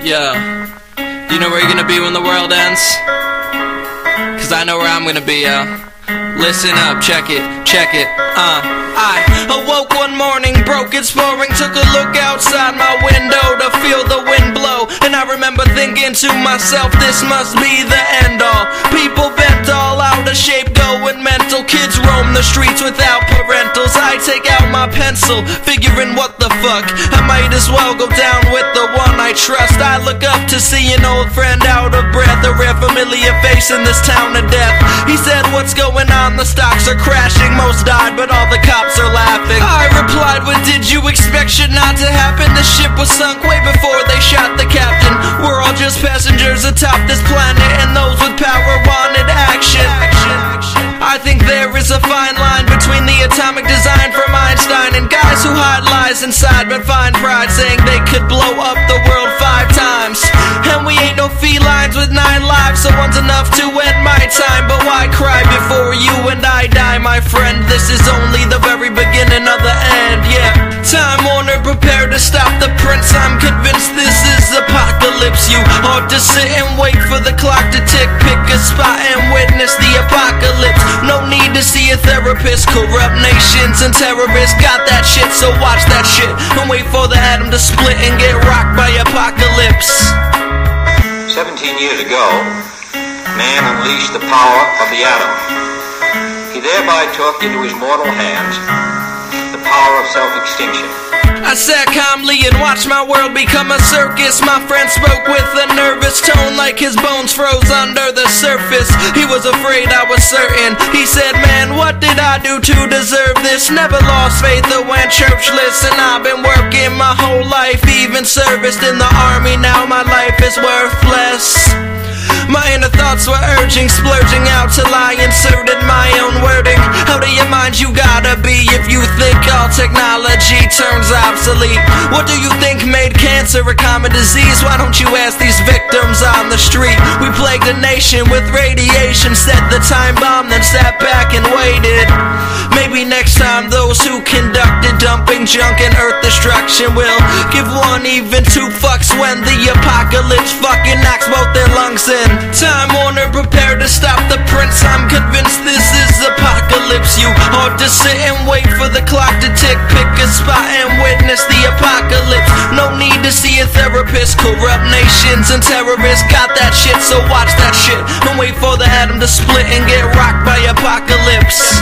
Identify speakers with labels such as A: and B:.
A: Yeah. Do you know where you're gonna be when the world ends? Cause I know where I'm gonna be, Listen up, check it. I awoke one morning, broke its pouring, took a look outside my window to feel the wind blow. And I remember thinking to myself, this must be the end all. People bent all out of shape, going mental. Kids roam the streets without parentals. I take out my pencil, figuring what the fuck, I might as well go down with the one I trust. I look up to see an old friend out of breath, a rare familiar face in this town of death. He said, what's going on? The stocks are crashing, most died, but all the cops are laughing. I replied, what did you expect should not to happen? The ship was sunk way before they shot the captain. We're all just passengers atop this planet, and those with power wanted action. I think there is a fine line between the atomic design from Einstein and guys who hide lies inside but find pride, saying they could blow up the world 5 times. And we ain't no felines with 9 lives, so one's enough to end my time. But why cry before you and I die, my friend? This is only the very beginning of the end, yeah. Time Warner, prepare to stop the prince. I'm convinced this is apocalypse. You ought to sit and wait for the clock to tick. Pick a spot and witness the apocalypse. No need to see a therapist. Corrupt nations and terrorists got that shit, so watch that shit and wait for the atom to split and get rocked by apocalypse.
B: 17 years ago, man unleashed the power of the atom. He thereby took into his mortal hands the power of self-extinction.
A: I sat calmly and watched my world become a circus. My friend spoke with a nervous tone, like his bones froze under the surface. He was afraid, I was certain. He said, man, what did I do to deserve this? Never lost faith or went churchless, and I've been working my whole life, even serviced in the army. Now my life is worthless. My inner thoughts were urging, splurging out till I inserted my own wording. Out of your mind you gotta be if you think all technology turns obsolete. What do you think made cancer a common disease? Why don't you ask these victims on the street? We plagued the nation with radiation, set the time bomb, then sat back and waited. Maybe next time those who conducted dumping junk and earth destruction will give one even 2 fucks when the apocalypse fucking knocks both their lungs in. Time Warner, prepare to stop the prince. I'm convinced this is apocalypse. You ought to sit and wait for the clock to tick. Pick a spot and witness the apocalypse. No need to see a therapist. Corrupt nations and terrorists got that shit, so watch that shit and wait for the atom to split and get rocked by apocalypse.